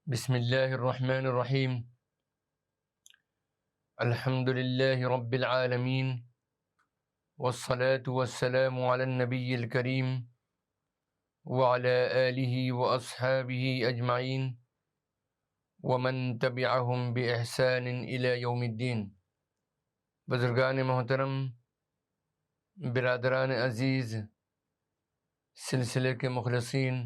بسم اللہ الرحمن الرحیم الحمد للہ رب العالمین والصلاة والسلام علی النبی الکریم وعلی آلہ واصحابہ اجمعین ومن تبعہم بإحسان الی یوم الدین۔ بزرگان محترم، برادران عزیز، سلسلے کے مخلصین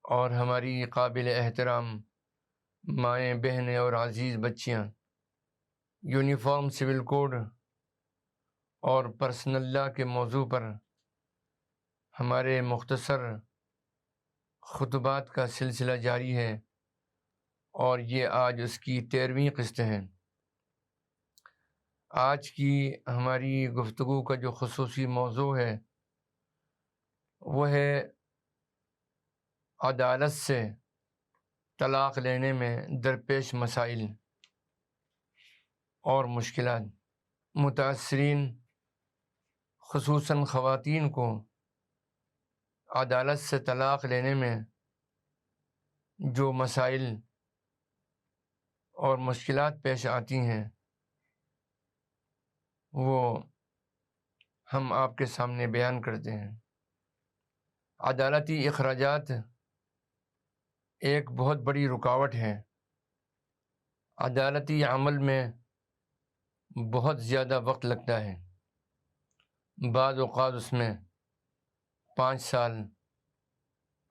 اور ہماری قابل احترام مائیں، بہنیں اور عزیز بچیاں، یونیفارم سول کوڈ اور پرسنل لا کے موضوع پر ہمارے مختصر خطبات کا سلسلہ جاری ہے، اور یہ آج اس کی 13ویں قسط ہے۔ آج کی ہماری گفتگو کا جو خصوصی موضوع ہے وہ ہے عدالت سے طلاق لینے میں درپیش مسائل اور مشکلات۔ متاثرین خصوصاً خواتین کو عدالت سے طلاق لینے میں جو مسائل اور مشکلات پیش آتی ہیں وہ ہم آپ کے سامنے بیان کرتے ہیں۔ عدالتی اخراجات ایک بہت بڑی رکاوٹ ہے۔ عدالتی عمل میں بہت زیادہ وقت لگتا ہے، بعض اوقات اس میں 5 سال،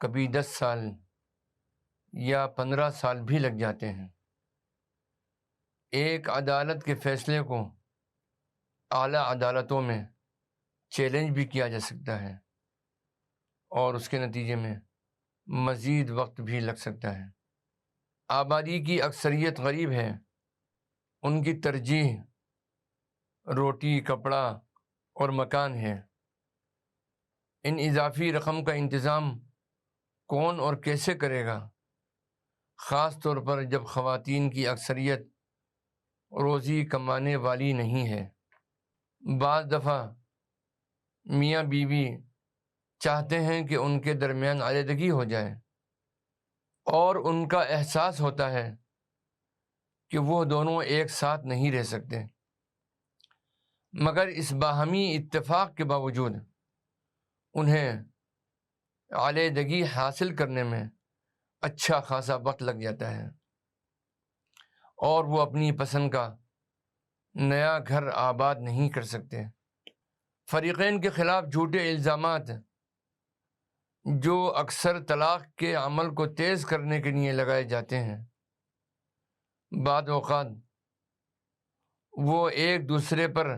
کبھی 10 سال یا 15 سال بھی لگ جاتے ہیں۔ ایک عدالت کے فیصلے کو اعلیٰ عدالتوں میں چیلنج بھی کیا جا سکتا ہے، اور اس کے نتیجے میں مزید وقت بھی لگ سکتا ہے۔ آبادی کی اکثریت غریب ہے، ان کی ترجیح روٹی، کپڑا اور مکان ہے۔ ان اضافی رقم کا انتظام کون اور کیسے کرے گا، خاص طور پر جب خواتین کی اکثریت روزی کمانے والی نہیں ہے۔ بعض دفعہ میاں بیوی چاہتے ہیں کہ ان کے درمیان علیحدگی ہو جائے، اور ان کا احساس ہوتا ہے کہ وہ دونوں ایک ساتھ نہیں رہ سکتے، مگر اس باہمی اتفاق کے باوجود انہیں علیحدگی حاصل کرنے میں اچھا خاصا وقت لگ جاتا ہے، اور وہ اپنی پسند کا نیا گھر آباد نہیں کر سکتے۔ فریقین کے خلاف جھوٹے الزامات جو اکثر طلاق کے عمل کو تیز کرنے کے لیے لگائے جاتے ہیں، بعض اوقات وہ ایک دوسرے پر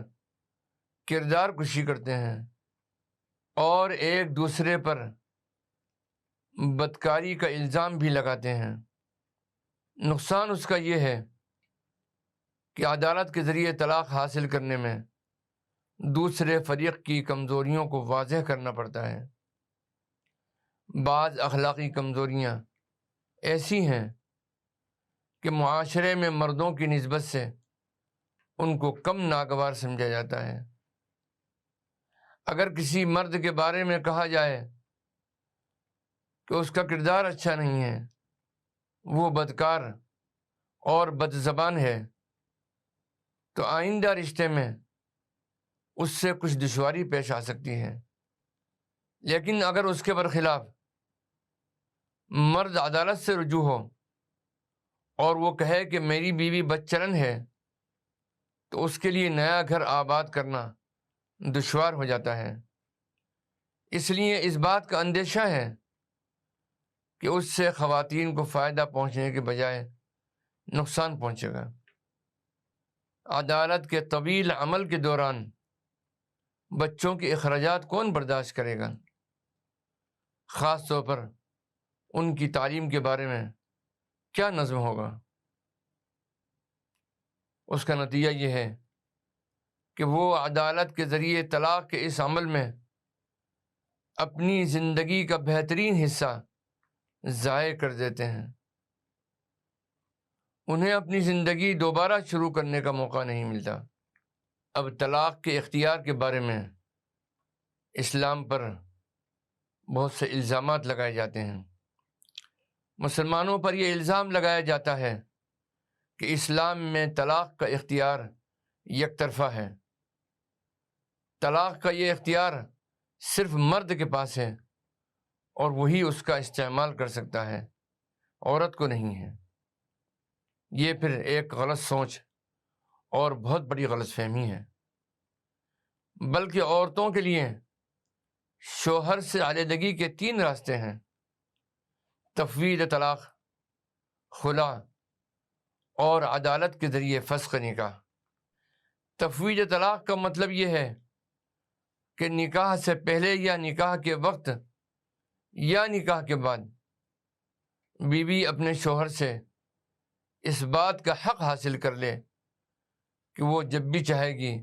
کردار کشی کرتے ہیں اور ایک دوسرے پر بدکاری کا الزام بھی لگاتے ہیں۔ نقصان اس کا یہ ہے کہ عدالت کے ذریعے طلاق حاصل کرنے میں دوسرے فریق کی کمزوریوں کو واضح کرنا پڑتا ہے۔ بعض اخلاقی کمزوریاں ایسی ہیں کہ معاشرے میں مردوں کی نسبت سے ان کو کم ناگوار سمجھا جاتا ہے۔ اگر کسی مرد کے بارے میں کہا جائے کہ اس کا کردار اچھا نہیں ہے، وہ بدکار اور بدزبان ہے، تو آئندہ رشتے میں اس سے کچھ دشواری پیش آ سکتی ہے۔ لیکن اگر اس کے برخلاف مرد عدالت سے رجوع ہو اور وہ کہے کہ میری بیوی بد چلن ہے، تو اس کے لیے نیا گھر آباد کرنا دشوار ہو جاتا ہے۔ اس لیے اس بات کا اندیشہ ہے کہ اس سے خواتین کو فائدہ پہنچنے کے بجائے نقصان پہنچے گا۔ عدالت کے طویل عمل کے دوران بچوں کے اخراجات کون برداشت کرے گا؟ خاص طور پر ان کی تعلیم کے بارے میں کیا نظم ہوگا؟ اس کا نتیجہ یہ ہے کہ وہ عدالت کے ذریعے طلاق کے اس عمل میں اپنی زندگی کا بہترین حصہ ضائع کر دیتے ہیں۔ انہیں اپنی زندگی دوبارہ شروع کرنے کا موقع نہیں ملتا۔ اب طلاق کے اختیار کے بارے میں اسلام پر بہت سے الزامات لگائے جاتے ہیں۔ مسلمانوں پر یہ الزام لگایا جاتا ہے کہ اسلام میں طلاق کا اختیار یک طرفہ ہے، طلاق کا یہ اختیار صرف مرد کے پاس ہے اور وہی اس کا استعمال کر سکتا ہے، عورت کو نہیں ہے۔ یہ پھر ایک غلط سوچ اور بہت بڑی غلط فہمی ہے، بلکہ عورتوں کے لیے شوہر سے علیحدگی کے 3 راستے ہیں: تفویض طلاق، خلا اور عدالت کے ذریعے فسخ نکاح۔ تفویض طلاق کا مطلب یہ ہے کہ نکاح سے پہلے یا نکاح کے وقت یا نکاح کے بعد بیوی اپنے شوہر سے اس بات کا حق حاصل کر لے کہ وہ جب بھی چاہے گی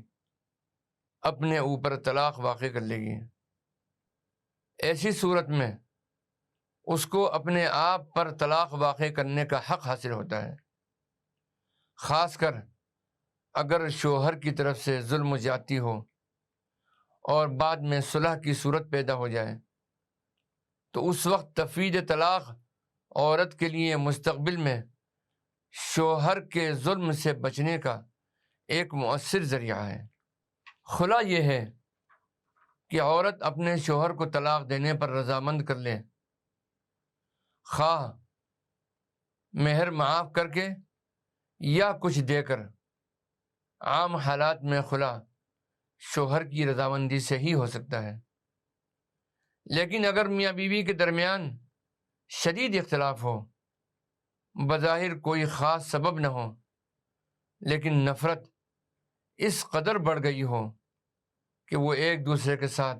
اپنے اوپر طلاق واقع کر لے گی۔ ایسی صورت میں اس کو اپنے آپ پر طلاق واقع کرنے کا حق حاصل ہوتا ہے، خاص کر اگر شوہر کی طرف سے ظلم و زیادتی ہو اور بعد میں صلح کی صورت پیدا ہو جائے تو اس وقت تفویض طلاق عورت کے لیے مستقبل میں شوہر کے ظلم سے بچنے کا ایک مؤثر ذریعہ ہے۔ خلا یہ ہے کہ عورت اپنے شوہر کو طلاق دینے پر رضامند کر لے، خواہ مہر معاف کر کے یا کچھ دے کر۔ عام حالات میں خلا شوہر کی رضامندی سے ہی ہو سکتا ہے، لیکن اگر میاں بیوی کے درمیان شدید اختلاف ہو، بظاہر کوئی خاص سبب نہ ہو لیکن نفرت اس قدر بڑھ گئی ہو کہ وہ ایک دوسرے کے ساتھ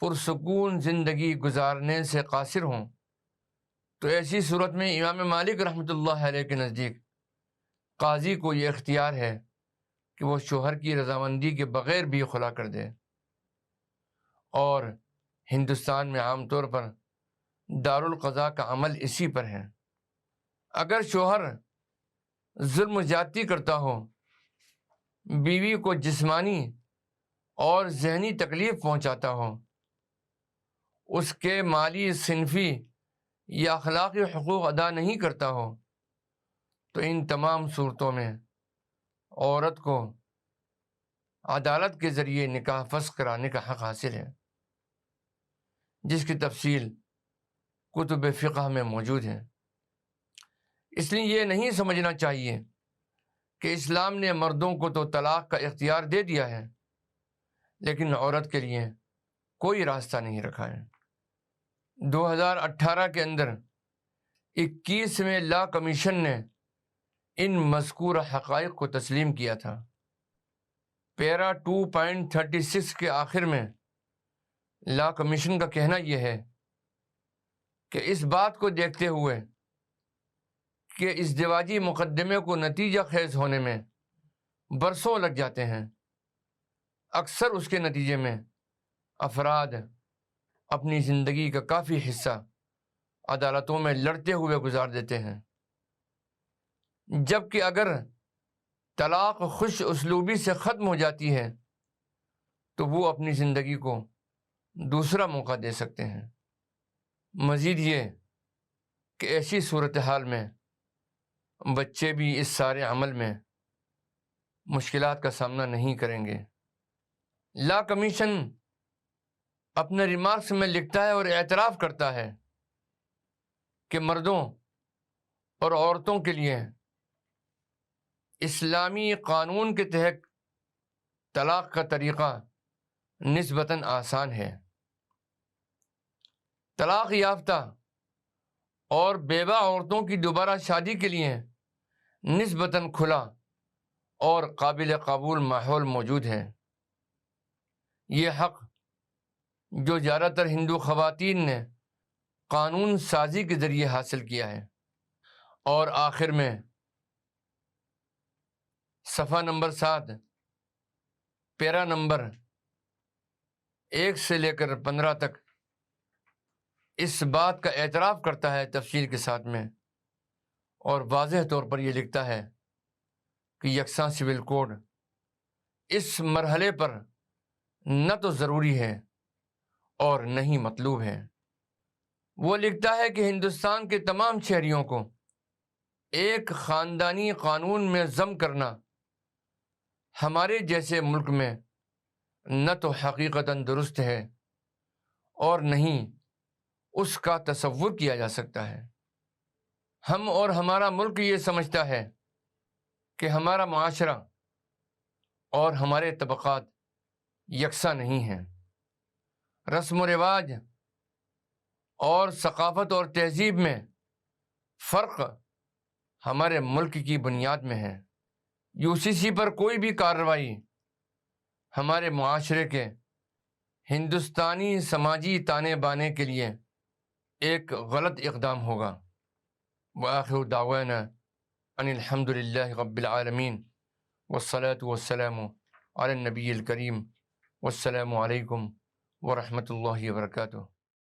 پرسکون زندگی گزارنے سے قاصر ہوں، تو ایسی صورت میں امام مالک رحمۃ اللہ علیہ کے نزدیک قاضی کو یہ اختیار ہے کہ وہ شوہر کی رضامندی کے بغیر بھی خلا کر دے۔ اور ہندوستان میں عام طور پر دارالقضاء کا عمل اسی پر ہے۔ اگر شوہر ظلم و زیادتی کرتا ہو، بیوی کو جسمانی اور ذہنی تکلیف پہنچاتا ہو، اس کے مالی، صنفی یا اخلاقی حقوق ادا نہیں کرتا ہو، تو ان تمام صورتوں میں عورت کو عدالت کے ذریعے نکاح فسخ کرانے کا حق حاصل ہے، جس کی تفصیل کتب فقہ میں موجود ہے۔ اس لیے یہ نہیں سمجھنا چاہیے کہ اسلام نے مردوں کو تو طلاق کا اختیار دے دیا ہے لیکن عورت کے لیے کوئی راستہ نہیں رکھا ہے۔ 2018 کے اندر 21ویں لا کمیشن نے ان مذکورہ حقائق کو تسلیم کیا تھا۔ پیرا 2.36 کے آخر میں لا کمیشن کا کہنا یہ ہے کہ اس بات کو دیکھتے ہوئے کہ ازدواجی مقدمے کو نتیجہ خیز ہونے میں برسوں لگ جاتے ہیں، اکثر اس کے نتیجے میں افراد اپنی زندگی کا کافی حصہ عدالتوں میں لڑتے ہوئے گزار دیتے ہیں، جبکہ اگر طلاق خوش اسلوبی سے ختم ہو جاتی ہے تو وہ اپنی زندگی کو دوسرا موقع دے سکتے ہیں۔ مزید یہ کہ ایسی صورتحال میں بچے بھی اس سارے عمل میں مشکلات کا سامنا نہیں کریں گے۔ لا کمیشن اپنے ریمارکس میں لکھتا ہے اور اعتراف کرتا ہے کہ مردوں اور عورتوں کے لیے اسلامی قانون کے تحت طلاق کا طریقہ نسبتاً آسان ہے۔ طلاق یافتہ اور بیوہ عورتوں کی دوبارہ شادی کے لیے نسبتاً کھلا اور قابل قبول ماحول موجود ہے۔ یہ حق جو زیادہ تر ہندو خواتین نے قانون سازی کے ذریعے حاصل کیا ہے۔ اور آخر میں صفحہ نمبر 7 پیرا نمبر 1 سے لے کر 15 تک اس بات کا اعتراف کرتا ہے تفصیل کے ساتھ میں، اور واضح طور پر یہ لکھتا ہے کہ یکساں سول کوڈ اس مرحلے پر نہ تو ضروری ہے اور نہ ہی مطلوب ہے۔ وہ لکھتا ہے کہ ہندوستان کے تمام شہریوں کو ایک خاندانی قانون میں ضم کرنا ہمارے جیسے ملک میں نہ تو حقیقتاً درست ہے اور نہیں اس کا تصور کیا جا سکتا ہے۔ ہم اور ہمارا ملک یہ سمجھتا ہے کہ ہمارا معاشرہ اور ہمارے طبقات یکساں نہیں ہیں۔ رسم و رواج اور ثقافت اور تہذیب میں فرق ہمارے ملک کی بنیاد میں ہے۔ UCC پر کوئی بھی کارروائی ہمارے معاشرے کے ہندوستانی سماجی تانے بانے کے لیے ایک غلط اقدام ہوگا۔ وآخر دعوانا ان الحمد للہ رب العالمین والصلاة والسلام علی النبی الکریم والسلام علیکم ورحمۃ اللہ وبرکاتہ۔